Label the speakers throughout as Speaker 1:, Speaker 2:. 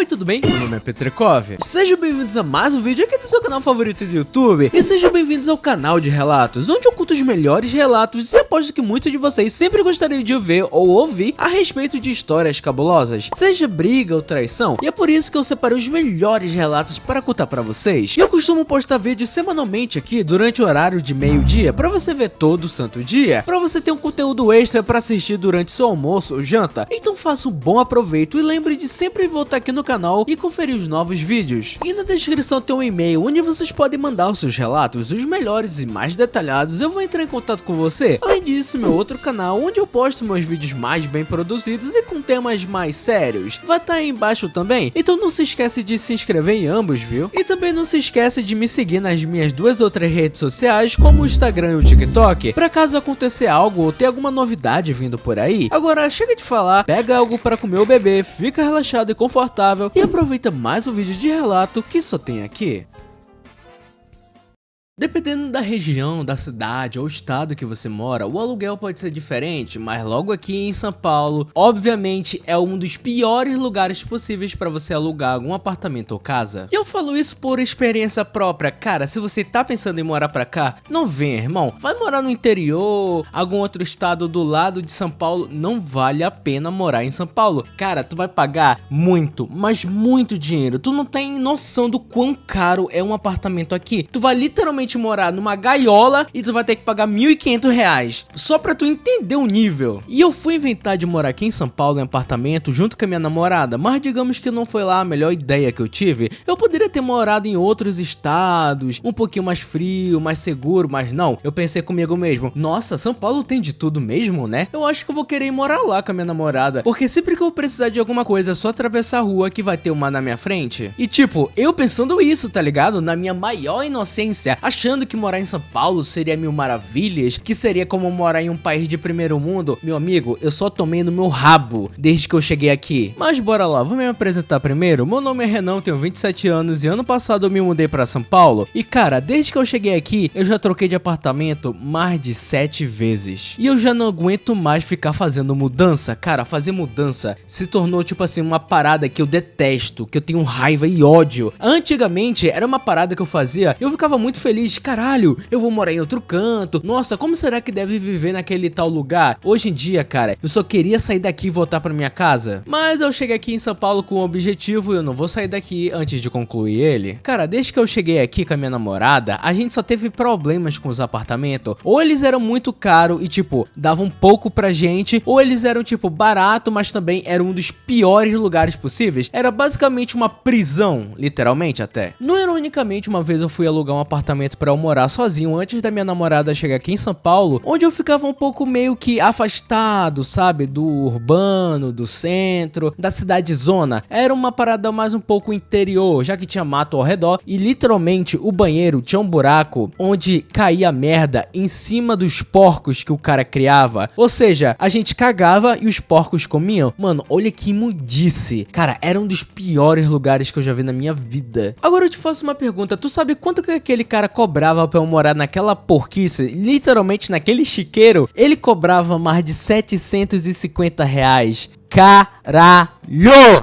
Speaker 1: Oi, tudo bem? Meu nome é Petrekov. Sejam bem-vindos a mais um vídeo aqui do seu canal favorito do YouTube. E sejam bem-vindos ao canal de relatos, onde eu conto os melhores relatos e aposto que muitos de vocês sempre gostariam de ver ou ouvir a respeito de histórias cabulosas, seja briga ou traição. E é por isso que eu separei os melhores relatos para contar para vocês. E eu costumo postar vídeos semanalmente aqui durante o horário de meio-dia, para você ver todo santo dia, para você ter um conteúdo extra para assistir durante seu almoço ou janta. Então faça um bom aproveito e lembre de sempre voltar aqui no canal e conferir os novos vídeos. E na descrição tem um e-mail onde vocês podem mandar os seus relatos, os melhores e mais detalhados. Eu vou entrar em contato com você. Além disso, meu outro canal onde eu posto meus vídeos mais bem produzidos e com temas mais sérios vai estar aí embaixo também. Então não se esquece de se inscrever em ambos, viu? E também não se esquece de me seguir nas minhas duas outras redes sociais, como o Instagram e o TikTok, para caso acontecer algo ou ter alguma novidade vindo por aí. Agora chega de falar, pega algo para comer ou beber, fica relaxado e confortável e aproveita mais um vídeo de relato que só tem aqui. Dependendo da região, da cidade ou estado que você mora, o aluguel pode ser diferente, mas logo aqui em São Paulo, obviamente é um dos piores lugares possíveis para você alugar algum apartamento ou casa. E eu falo isso por experiência própria. Cara, se você tá pensando em morar pra cá, não venha, irmão. Vai morar no interior, algum outro estado do lado de São Paulo, não vale a pena morar em São Paulo. Cara, tu vai pagar muito, mas muito dinheiro. Tu não tem noção do quão caro é um apartamento aqui. Tu vai literalmente morar numa gaiola e tu vai ter que pagar R$1.500 só pra tu entender o nível. E eu fui inventar de morar aqui em São Paulo em apartamento junto com a minha namorada, mas digamos que não foi lá a melhor ideia que eu tive. Eu poderia ter morado em outros estados, um pouquinho mais frio, mais seguro, mas não. Eu pensei comigo mesmo, nossa, São Paulo tem de tudo mesmo, né? Eu acho que eu vou querer ir morar lá com a minha namorada, porque sempre que eu precisar de alguma coisa é só atravessar a rua que vai ter uma na minha frente. E tipo, eu pensando isso, tá ligado? Na minha maior inocência, achando que morar em São Paulo seria mil maravilhas, que seria como morar em um país de primeiro mundo. Meu amigo, eu só tomei no meu rabo desde que eu cheguei aqui. Mas bora lá, vou me apresentar primeiro. Meu nome é Renan, tenho 27 anos e ano passado eu me mudei pra São Paulo. E cara, desde que eu cheguei aqui, eu já troquei de apartamento mais de 7 vezes. E eu já não aguento mais ficar fazendo mudança. Cara, fazer mudança se tornou tipo assim uma parada que eu detesto, que eu tenho raiva e ódio. Antigamente era uma parada que eu fazia e eu ficava muito feliz. Caralho, eu vou morar em outro canto. Nossa, como será que deve viver naquele tal lugar? Hoje em dia, cara, eu só queria sair daqui e voltar pra minha casa. Mas eu cheguei aqui em São Paulo com um objetivo e eu não vou sair daqui antes de concluir ele. Cara, desde que eu cheguei aqui com a minha namorada, a gente só teve problemas com os apartamentos. Ou eles eram muito caros e tipo, davam pouco pra gente, ou eles eram tipo barato, mas também eram um dos piores lugares possíveis. Era basicamente uma prisão, literalmente até. Não ironicamente, uma vez eu fui alugar um apartamento pra eu morar sozinho antes da minha namorada chegar aqui em São Paulo, onde eu ficava um pouco meio que afastado, sabe, do urbano, do centro, da cidade zona. Era uma parada mais um pouco interior, já que tinha mato ao redor e literalmente o banheiro tinha um buraco onde caía merda em cima dos porcos que o cara criava. Ou seja, a gente cagava e os porcos comiam. Mano, olha que imundice. Cara, era um dos piores lugares que eu já vi na minha vida. Agora eu te faço uma pergunta, tu sabe quanto que aquele cara cobrava pra eu morar naquela porquice, literalmente naquele chiqueiro? Ele cobrava mais de R$750. Caralho!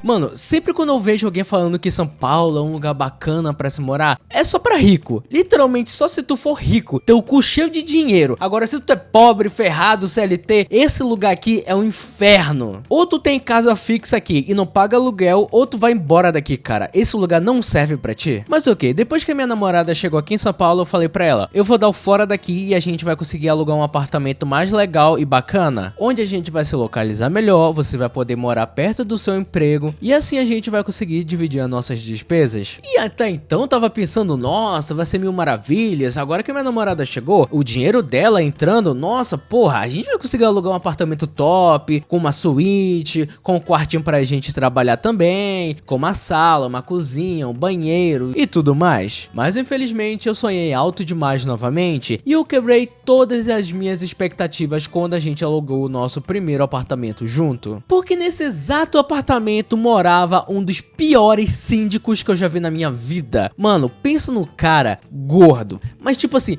Speaker 1: Mano, sempre quando eu vejo alguém falando que São Paulo é um lugar bacana pra se morar, é só pra rico. Literalmente, só se tu for rico, teu cu cheio de dinheiro. Agora, se tu é pobre, ferrado, CLT, esse lugar aqui é um inferno. Ou tu tem casa fixa aqui e não paga aluguel, ou tu vai embora daqui, cara. Esse lugar não serve pra ti. Mas ok, depois que a minha namorada chegou aqui em São Paulo, eu falei pra ela, eu vou dar o fora daqui e a gente vai conseguir alugar um apartamento mais legal e bacana, onde a gente vai se localizar melhor, você vai poder morar perto do seu emprego e assim a gente vai conseguir dividir as nossas despesas. E até então eu tava pensando, nossa, vai ser mil maravilhas. Agora que a minha namorada chegou, o dinheiro dela entrando, nossa, porra, a gente vai conseguir alugar um apartamento top, com uma suíte, com um quartinho pra gente trabalhar também, com uma sala, uma cozinha, um banheiro e tudo mais. Mas infelizmente eu sonhei alto demais novamente e eu quebrei todas as minhas expectativas quando a gente alugou o nosso primeiro apartamento junto. Porque nesse exato apartamento morava um dos piores síndicos que eu já vi na minha vida. Mano, pensa no cara gordo, mas tipo assim,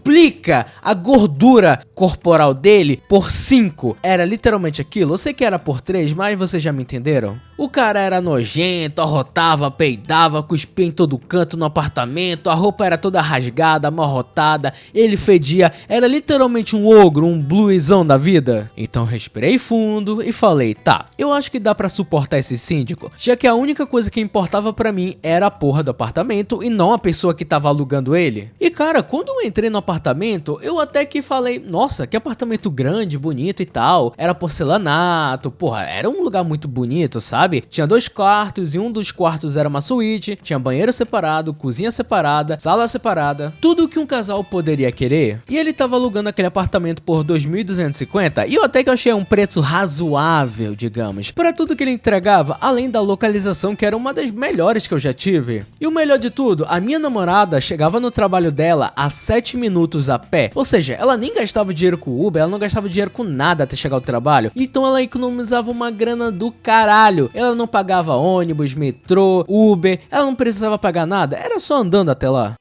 Speaker 1: multiplica a gordura corporal dele por 5. Era literalmente aquilo. Eu sei que era por 3, mas vocês já me entenderam? O cara era nojento, arrotava, peidava, cuspia em todo canto no apartamento, a roupa era toda rasgada, amarrotada, ele fedia, era literalmente um ogro, um bluesão da vida. Então respirei fundo e falei, tá, eu acho que dá pra suportar esse síndico, já que a única coisa que importava pra mim era a porra do apartamento e não a pessoa que tava alugando ele. E cara, quando eu entrei no apartamento, eu até que falei, nossa, que apartamento grande, bonito e tal, era porcelanato, porra, era um lugar muito bonito, sabe? Tinha 2 quartos e um dos quartos era uma suíte, tinha banheiro separado, cozinha separada, sala separada, tudo o que um casal poderia querer. E ele tava alugando aquele apartamento por 2.250 e eu até que achei um preço razoável, digamos, para tudo que ele entregava, além da localização que era uma das melhores que eu já tive. E o melhor de tudo, a minha namorada chegava no trabalho dela a 7 minutos a pé, ou seja, ela nem gastava dinheiro com Uber, ela não gastava dinheiro com nada até chegar ao trabalho, então ela economizava uma grana do caralho. Ela não pagava ônibus, metrô, Uber, ela não precisava pagar nada, era só andando até lá.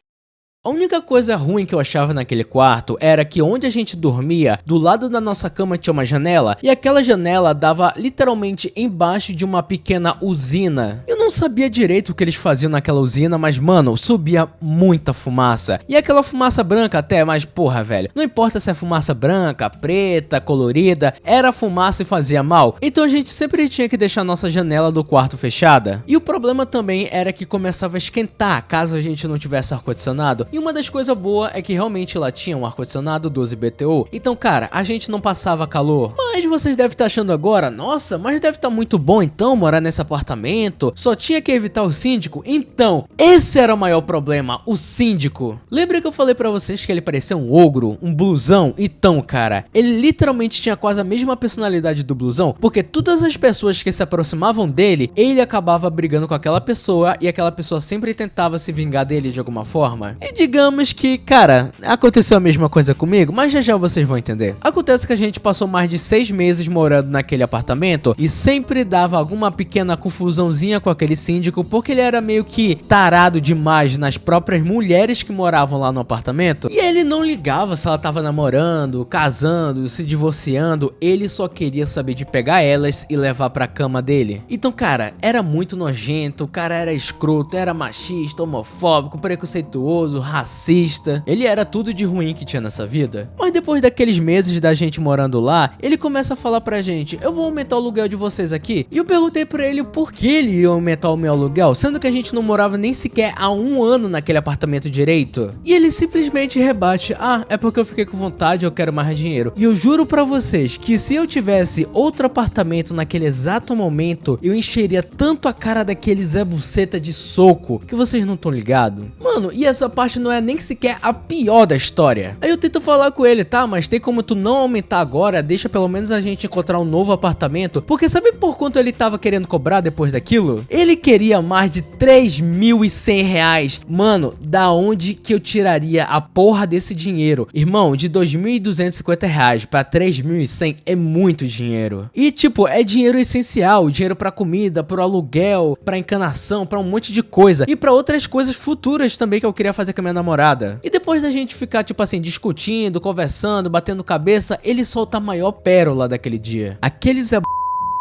Speaker 1: A única coisa ruim que eu achava naquele quarto era que onde a gente dormia, do lado da nossa cama tinha uma janela, e aquela janela dava literalmente embaixo de uma pequena usina. Eu não sabia direito o que eles faziam naquela usina, mas mano, subia muita fumaça. E aquela fumaça branca até, mas porra velho, não importa se é fumaça branca, preta, colorida, era fumaça e fazia mal. Então a gente sempre tinha que deixar a nossa janela do quarto fechada. E o problema também era que começava a esquentar caso a gente não tivesse ar-condicionado. E uma das coisas boas é que realmente lá tinha um ar-condicionado 12 BTU. Então, cara, a gente não passava calor. Mas vocês devem estar achando agora, nossa, mas deve estar muito bom então morar nesse apartamento. Só tinha que evitar o síndico. Então, esse era o maior problema, o síndico. Lembra que eu falei pra vocês que ele parecia um ogro, um blusão? Então, cara, ele literalmente tinha quase a mesma personalidade do blusão, porque todas as pessoas que se aproximavam dele, ele acabava brigando com aquela pessoa e aquela pessoa sempre tentava se vingar dele de alguma forma. E digamos que, cara, aconteceu a mesma coisa comigo, mas já já vocês vão entender. Acontece que a gente passou mais de 6 meses morando naquele apartamento e sempre dava alguma pequena confusãozinha com aquele síndico, porque ele era meio que tarado demais nas próprias mulheres que moravam lá no apartamento. E ele não ligava se ela tava namorando, casando, se divorciando, ele só queria saber de pegar elas e levar pra cama dele. Então, cara, era muito nojento, o cara era escroto, era machista, homofóbico, preconceituoso, racista, ele era tudo de ruim que tinha nessa vida. Mas depois daqueles meses da gente morando lá, ele começa a falar pra gente, eu vou aumentar o aluguel de vocês aqui. E eu perguntei pra ele por que ele ia aumentar o meu aluguel, sendo que a gente não morava nem sequer há 1 ano naquele apartamento direito. E ele simplesmente rebate, ah, é porque eu fiquei com vontade, eu quero mais dinheiro. E eu juro pra vocês que se eu tivesse outro apartamento naquele exato momento, eu encheria tanto a cara daquele Zé Buceta de soco, que vocês não estão ligados. Mano, e essa parte não é nem sequer a pior da história. Aí eu tento falar com ele, tá, mas tem como tu não aumentar agora, deixa pelo menos a gente encontrar um novo apartamento, porque sabe por quanto ele tava querendo cobrar depois daquilo? Ele queria mais de 3.100 reais. Mano, da onde que eu tiraria a porra desse dinheiro? Irmão, de 2.250 reais pra 3.100 é muito dinheiro. E tipo, é dinheiro essencial, dinheiro pra comida, pro aluguel, pra encanação, pra um monte de coisa. E pra outras coisas futuras também que eu queria fazer com a minha namorada. E depois da gente ficar, tipo assim, discutindo, conversando, batendo cabeça, ele solta a maior pérola daquele dia. Aquele Zé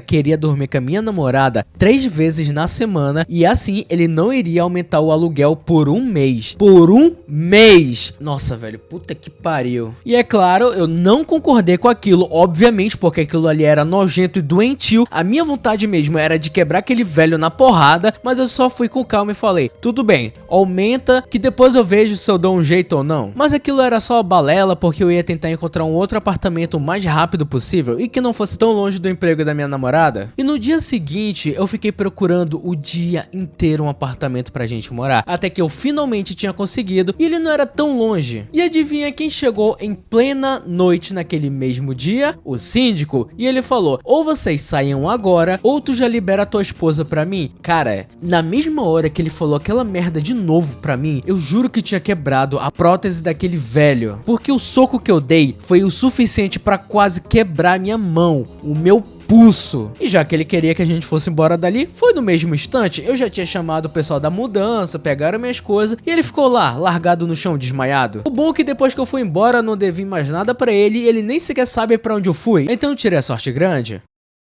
Speaker 1: queria dormir com a minha namorada 3 vezes na semana e assim ele não iria aumentar o aluguel por 1 mês. Por 1 mês! Nossa, velho, puta que pariu. E é claro, eu não concordei com aquilo, obviamente, porque aquilo ali era nojento e doentio. A minha vontade mesmo era de quebrar aquele velho na porrada, mas eu só fui com calma e falei, tudo bem, aumenta que depois eu vejo se eu dou um jeito ou não. Mas aquilo era só balela, porque eu ia tentar encontrar um outro apartamento o mais rápido possível e que não fosse tão longe do emprego da minha namorada. E no dia seguinte, eu fiquei procurando o dia inteiro um apartamento pra gente morar, até que eu finalmente tinha conseguido e ele não era tão longe. E adivinha quem chegou em plena noite naquele mesmo dia? O síndico. E ele falou, ou vocês saiam agora, ou tu já libera a tua esposa pra mim. Cara, na mesma hora que ele falou aquela merda de novo pra mim, eu juro que tinha quebrado a prótese daquele velho, porque o soco que eu dei foi o suficiente pra quase quebrar minha mão, o meu expulso. E já que ele queria que a gente fosse embora dali, foi no mesmo instante. Eu já tinha chamado o pessoal da mudança, pegaram minhas coisas e ele ficou lá, largado no chão, desmaiado. O bom é que depois que eu fui embora, não devi mais nada pra ele e ele nem sequer sabe pra onde eu fui. Então eu tirei a sorte grande.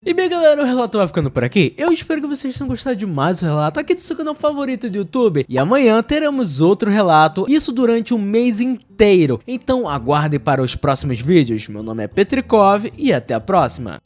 Speaker 1: E bem galera, o relato vai ficando por aqui. Eu espero que vocês tenham gostado demais do relato aqui do seu canal favorito do YouTube. E amanhã teremos outro relato, isso durante um mês inteiro. Então aguardem para os próximos vídeos. Meu nome é Petrikov e até a próxima.